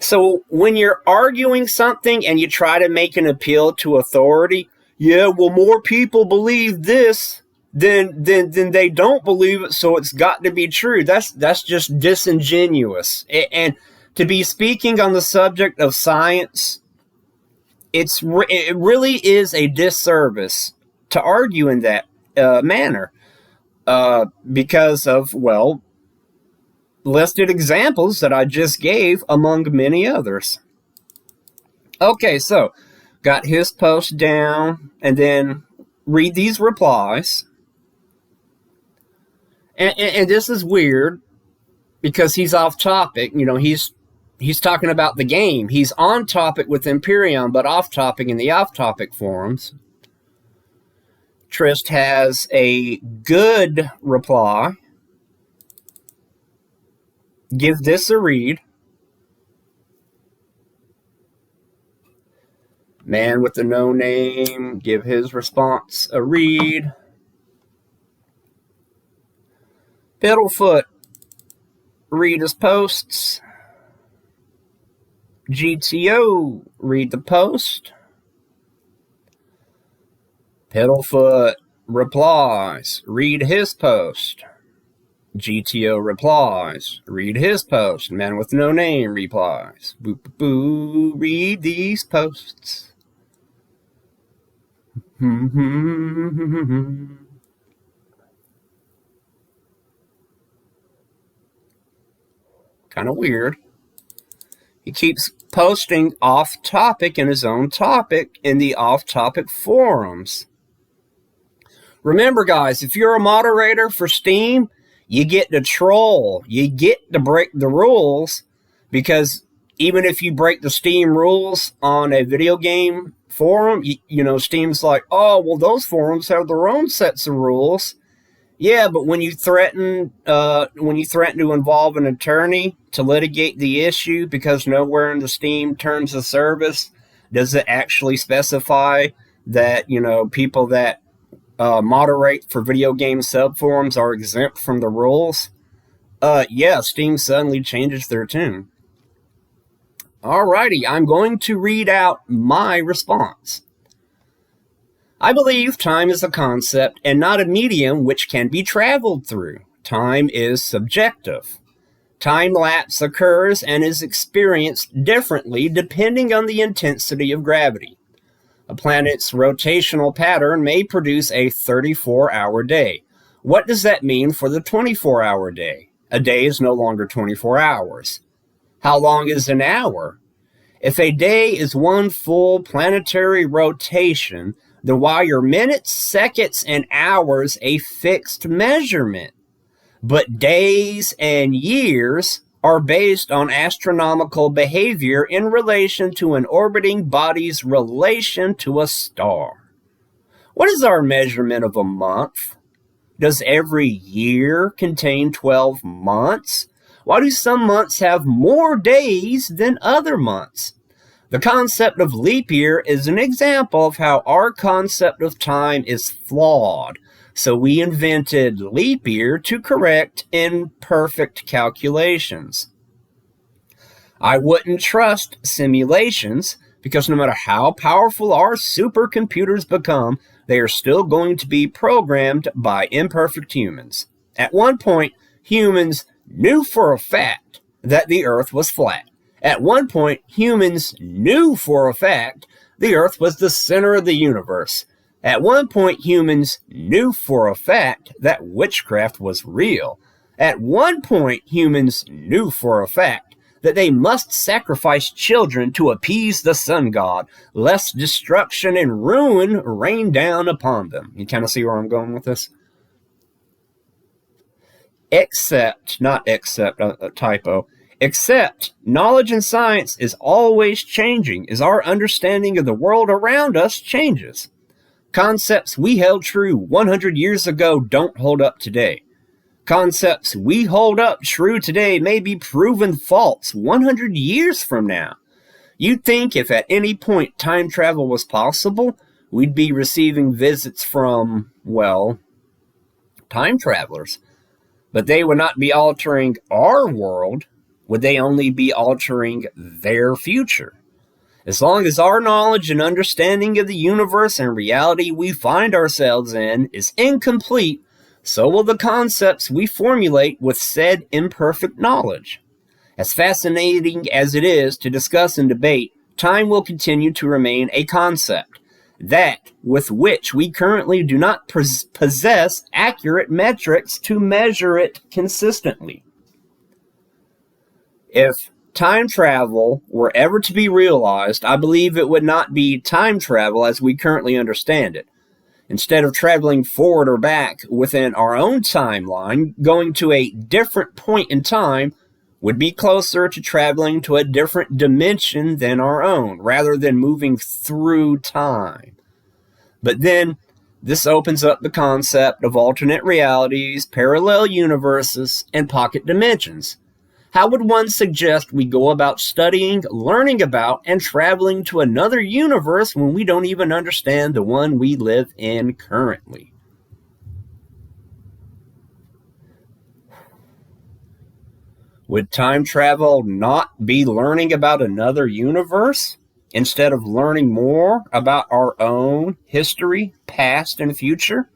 So when you're arguing something and you try to make an appeal to authority, yeah, well, more people believe this than they don't believe it, so it's got to be true. That's just disingenuous. And to be speaking on the subject of science, it really is a disservice to argue in that manner because of, well, listed examples that I just gave among many others. Okay, so got his post down, and then read these replies. And this is weird because he's off topic. You know, he's talking about the game. He's on topic with Imperium, but off topic in the off topic forums. Trist has a good reply. Give this a read. Man with the no name, give his response a read. Piddlefoot, read his posts. GTO, read the post. Piddlefoot replies, read his post. GTO replies, read his post. Man with no name replies, boo boo boo, read these posts. Kind of weird. He keeps posting off topic in his own topic in the off topic forums. Remember, guys, if you're a moderator for Steam, you get to troll. You get to break the rules, because even if you break the Steam rules on a video game forum, you know, Steam's like, oh, well, those forums have their own sets of rules. Yeah, but when you threaten to involve an attorney to litigate the issue, because nowhere in the Steam terms of service does it actually specify that, you know, people that moderate for video game subforums are exempt from the rules, yeah, Steam suddenly changes their tune. Alrighty, I'm going to read out my response. I believe time is a concept and not a medium which can be traveled through. Time is subjective. Time lapse occurs and is experienced differently depending on the intensity of gravity. A planet's rotational pattern may produce a 34-hour day. What does that mean for the 24-hour day? A day is no longer 24 hours. How long is an hour? If a day is one full planetary rotation, then why are minutes, seconds, and hours a fixed measurement? But days and years are based on astronomical behavior in relation to an orbiting body's relation to a star. What is our measurement of a month? Does every year contain 12 months? Why do some months have more days than other months? The concept of leap year is an example of how our concept of time is flawed. So we invented leap year to correct imperfect calculations. I wouldn't trust simulations because no matter how powerful our supercomputers become, they are still going to be programmed by imperfect humans. At one point, humans knew for a fact that the Earth was flat. At one point, humans knew for a fact the Earth was the center of the universe. At one point, humans knew for a fact that witchcraft was real. At one point, humans knew for a fact that they must sacrifice children to appease the sun god, lest destruction and ruin rain down upon them. You kind of see where I'm going with this? Except knowledge and science is always changing as our understanding of the world around us changes. Concepts we held true 100 years ago don't hold up today. Concepts we hold up true today may be proven false 100 years from now. You'd think if at any point time travel was possible, we'd be receiving visits from, well, time travelers. But they would not be altering our world. Would they only be altering their future? As long as our knowledge and understanding of the universe and reality we find ourselves in is incomplete, so will the concepts we formulate with said imperfect knowledge. As fascinating as it is to discuss and debate, time will continue to remain a concept, that with which we currently do not possess accurate metrics to measure it consistently. If time travel were ever to be realized, I believe it would not be time travel as we currently understand it. Instead of traveling forward or back within our own timeline, going to a different point in time would be closer to traveling to a different dimension than our own, rather than moving through time. But then, this opens up the concept of alternate realities, parallel universes, and pocket dimensions. How would one suggest we go about studying, learning about, and traveling to another universe when we don't even understand the one we live in currently? Would time travel not be learning about another universe instead of learning more about our own history, past, and future?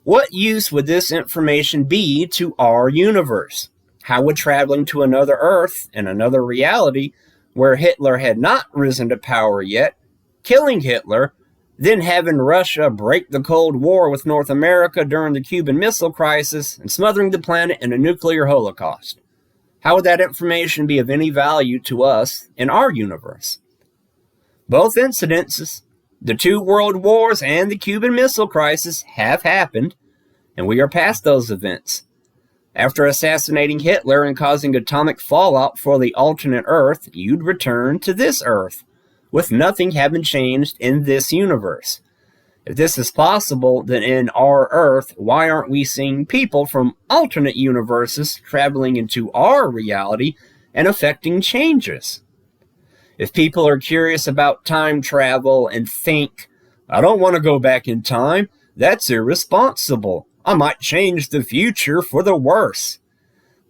What use would this information be to our universe? How would traveling to another Earth and another reality where Hitler had not risen to power yet, killing Hitler, then having Russia break the Cold War with North America during the Cuban Missile Crisis and smothering the planet in a nuclear holocaust? How would that information be of any value to us in our universe? Both incidences, the 2 world wars and the Cuban Missile Crisis, have happened, and we are past those events. After assassinating Hitler and causing atomic fallout for the alternate Earth, you'd return to this Earth, with nothing having changed in this universe. If this is possible, then in our Earth, why aren't we seeing people from alternate universes traveling into our reality and affecting changes? If people are curious about time travel and think, I don't want to go back in time, that's irresponsible. I might change the future for the worse.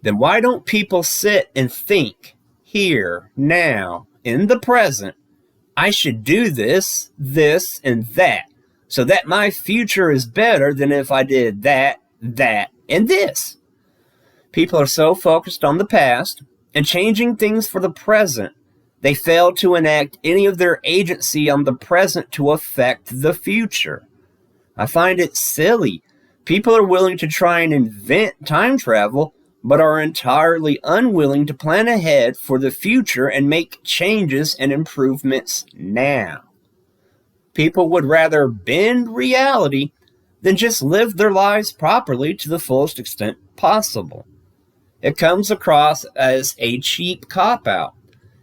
Then why don't people sit and think, here, now, in the present, I should do this, and that, so that my future is better than if I did that, and this. People are so focused on the past and changing things for the present, they fail to enact any of their agency on the present to affect the future. I find it silly. People are willing to try and invent time travel, but are entirely unwilling to plan ahead for the future and make changes and improvements now. People would rather bend reality than just live their lives properly to the fullest extent possible. It comes across as a cheap cop-out,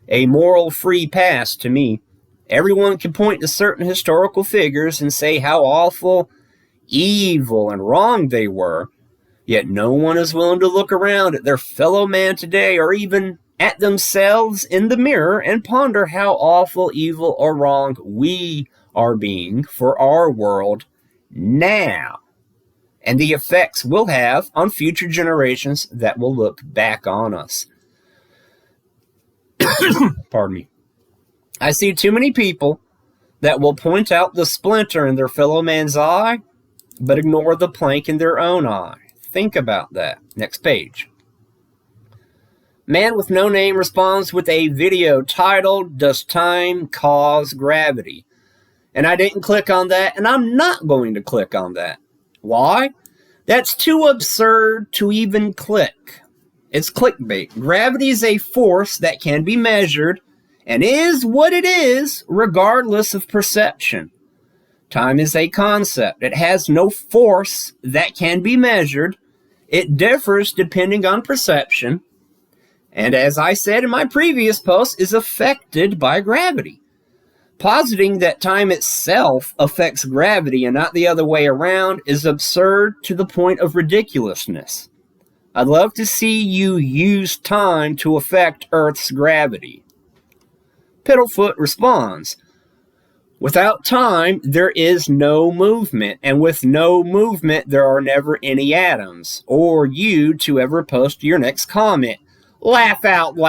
a moral free pass to me. Everyone can point to certain historical figures and say how awful, evil, and wrong they were, yet no one is willing to look around at their fellow man today or even at themselves in the mirror and ponder how awful, evil, or wrong we are being for our world now, and the effects we'll have on future generations that will look back on us. Pardon me. I see too many people that will point out the splinter in their fellow man's eye, but ignore the plank in their own eye. Think about that. Next page. Man with no name responds with a video titled, Does Time Cause Gravity? And I didn't click on that, and I'm not going to click on that. Why? That's too absurd to even click. It's clickbait. Gravity is a force that can be measured and is what it is regardless of perception. Time is a concept. It has no force that can be measured. It differs depending on perception, and as I said in my previous post, is affected by gravity. Positing that time itself affects gravity and not the other way around is absurd to the point of ridiculousness. I'd love to see you use time to affect Earth's gravity. Piddlefoot responds, without time, there is no movement, and with no movement, there are never any atoms, or you to ever post your next comment. Laugh out loud.